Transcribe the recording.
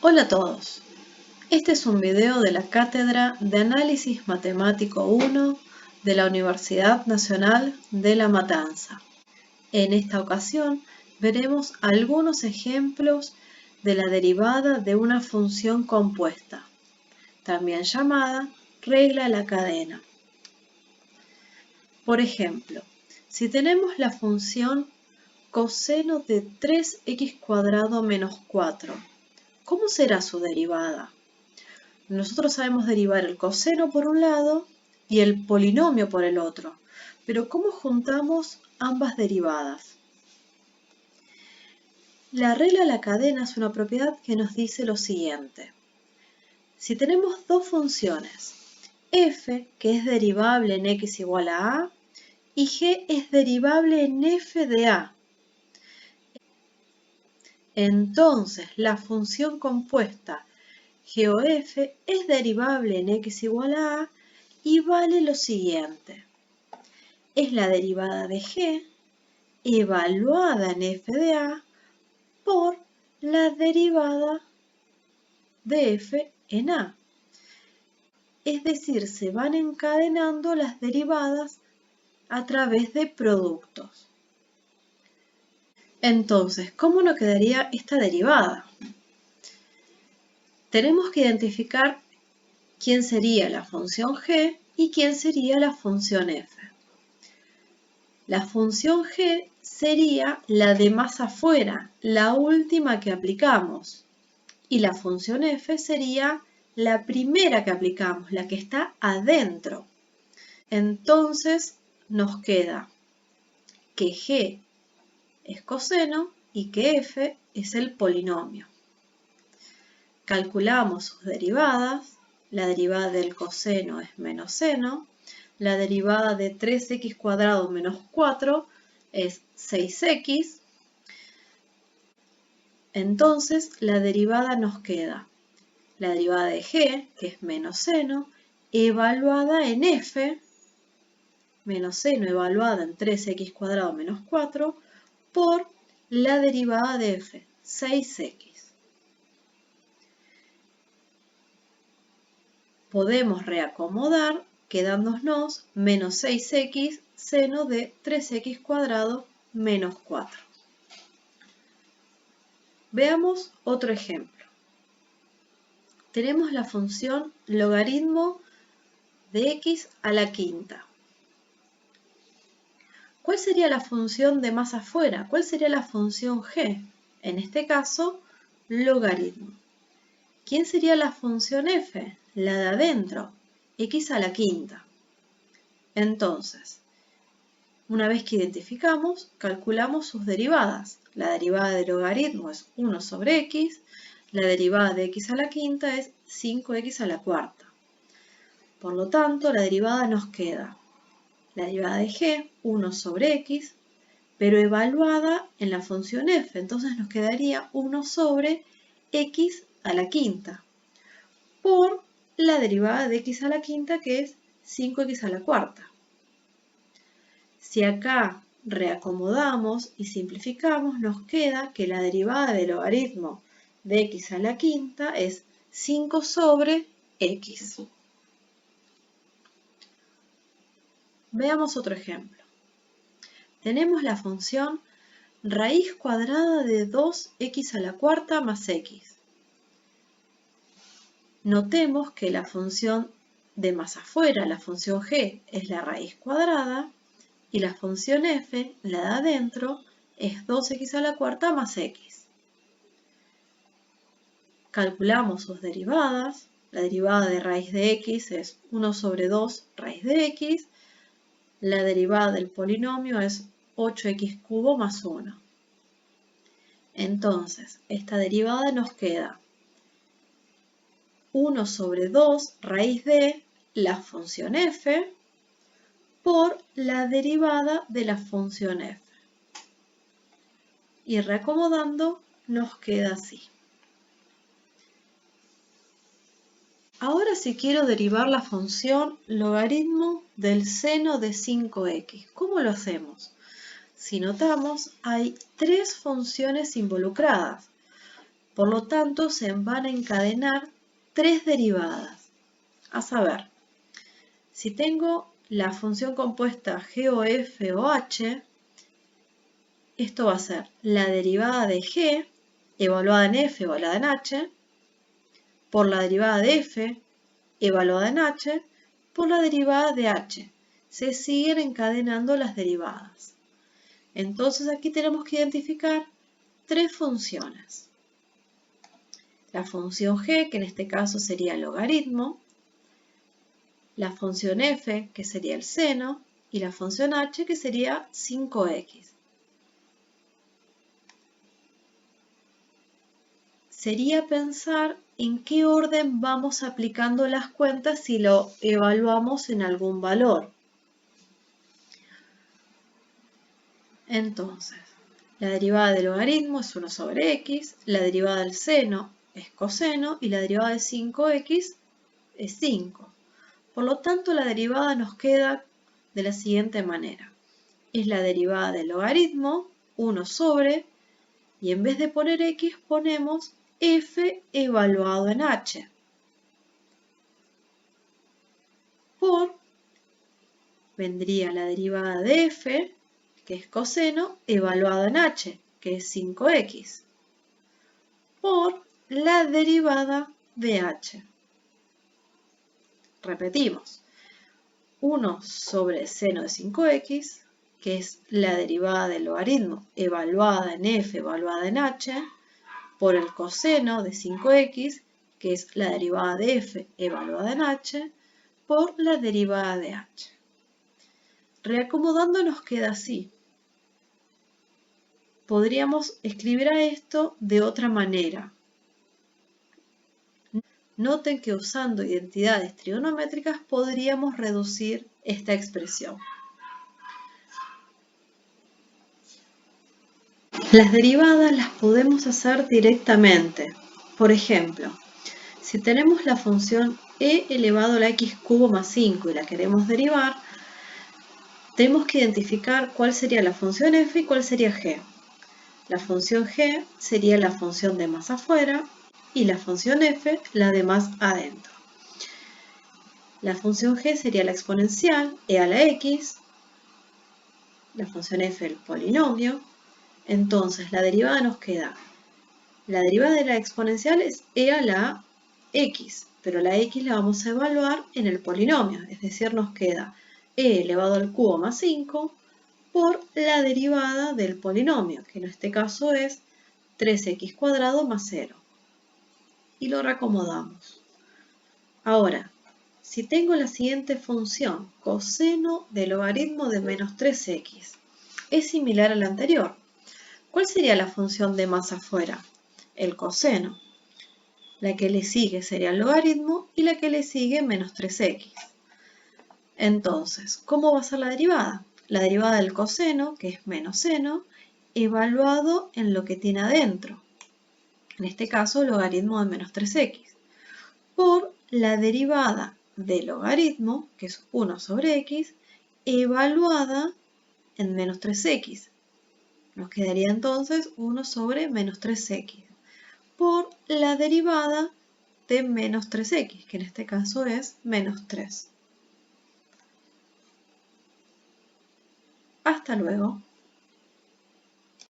Hola a todos, este es un video de la Cátedra de Análisis Matemático 1 de la Universidad Nacional de La Matanza. En esta ocasión veremos algunos ejemplos de la derivada de una función compuesta, también llamada regla de la cadena. Por ejemplo, si tenemos la función coseno de 3x² menos 4, ¿cómo será su derivada? Nosotros sabemos derivar el coseno por un lado y el polinomio por el otro, pero ¿cómo juntamos ambas derivadas? La regla de la cadena es una propiedad que nos dice lo siguiente. Si tenemos dos funciones, f, que es derivable en x igual a a, y g es derivable en f de a, entonces la función compuesta g o f es derivable en x igual a y vale lo siguiente. Es la derivada de g evaluada en f de a por la derivada de f en a. Es decir, se van encadenando las derivadas a través de productos. Entonces, ¿cómo nos quedaría esta derivada? Tenemos que identificar quién sería la función g y quién sería la función f. La función g sería la de más afuera, la última que aplicamos. Y la función f sería la primera que aplicamos, la que está adentro. Entonces nos queda que g es coseno y que f es el polinomio. Calculamos sus derivadas. La derivada del coseno es menos seno. La derivada de 3x² menos 4 es 6x. Entonces la derivada nos queda la derivada de g, que es menos seno, evaluada en f, menos seno evaluada en 3x² menos 4, por la derivada de f, 6x. Podemos reacomodar quedándonos menos 6x seno de 3x² menos 4. Veamos otro ejemplo. Tenemos la función logaritmo de x a la quinta. ¿Cuál sería la función de más afuera? ¿Cuál sería la función g? En este caso, logaritmo. ¿Quién sería la función f? La de adentro, x a la quinta. Entonces, una vez que identificamos, calculamos sus derivadas. La derivada de logaritmo es 1 sobre x, la derivada de x a la quinta es 5x a la cuarta. Por lo tanto, la derivada nos queda la derivada de g, 1 sobre x, pero evaluada en la función f. Entonces nos quedaría 1 sobre x a la quinta por la derivada de x a la quinta, que es 5x a la cuarta. Si acá reacomodamos y simplificamos, nos queda que la derivada del logaritmo de x a la quinta es 5 sobre x. Veamos otro ejemplo. Tenemos la función raíz cuadrada de 2x a la cuarta más x. Notemos que la función de más afuera, la función g, es la raíz cuadrada y la función f, la de adentro, es 2x a la cuarta más x. Calculamos sus derivadas. La derivada de raíz de x es 1 sobre 2 raíz de x. La derivada del polinomio es 8x³ más 1. Entonces, esta derivada nos queda 1 sobre 2 raíz de la función f por la derivada de la función f. Y reacomodando nos queda así. Ahora si quiero derivar la función logaritmo del seno de 5x, ¿cómo lo hacemos? Si notamos, hay tres funciones involucradas. Por lo tanto, se van a encadenar 3 derivadas. A saber, si tengo la función compuesta g o f o h, esto va a ser la derivada de g evaluada en f evaluada en h, por la derivada de f evaluada en h, por la derivada de h. Se siguen encadenando las derivadas. Entonces aquí tenemos que identificar 3 funciones. La función g, que en este caso sería el logaritmo, la función f, que sería el seno, y la función h, que sería 5x. Sería pensar en qué orden vamos aplicando las cuentas si lo evaluamos en algún valor. Entonces, la derivada del logaritmo es 1 sobre x, la derivada del seno es coseno y la derivada de 5x es 5. Por lo tanto, la derivada nos queda de la siguiente manera. Es la derivada del logaritmo, 1 sobre, y en vez de poner x ponemos f evaluado en h, por, vendría la derivada de f, que es coseno, evaluado en h, que es 5x, por la derivada de h. Repetimos, 1 sobre seno de 5x, que es la derivada del logaritmo evaluada en f evaluada en h, por el coseno de 5x, que es la derivada de f evaluada en h, por la derivada de h. Reacomodando nos queda así. Podríamos escribir a esto de otra manera. Noten que usando identidades trigonométricas podríamos reducir esta expresión. Las derivadas las podemos hacer directamente. Por ejemplo, si tenemos la función e elevado a la x cubo más 5 y la queremos derivar, tenemos que identificar cuál sería la función f y cuál sería g. La función g sería la función de más afuera y la función f la de más adentro. La función g sería la exponencial e a la x, la función f el polinomio. Entonces la derivada nos queda, la derivada de la exponencial es e a la x, pero la x la vamos a evaluar en el polinomio, es decir, nos queda e elevado al cubo más 5 por la derivada del polinomio, que en este caso es 3x cuadrado más 0. Y lo reacomodamos. Ahora, si tengo la siguiente función, coseno del logaritmo de menos 3x, es similar a la anterior. ¿Cuál sería la función de más afuera? El coseno. La que le sigue sería el logaritmo y la que le sigue menos 3x. Entonces, ¿cómo va a ser la derivada? La derivada del coseno, que es menos seno, evaluado en lo que tiene adentro. En este caso, el logaritmo de menos 3x. Por la derivada del logaritmo, que es 1 sobre x, evaluada en menos 3x. Nos quedaría entonces 1 sobre menos 3x. Por la derivada de menos 3x, que en este caso es menos 3. Hasta luego.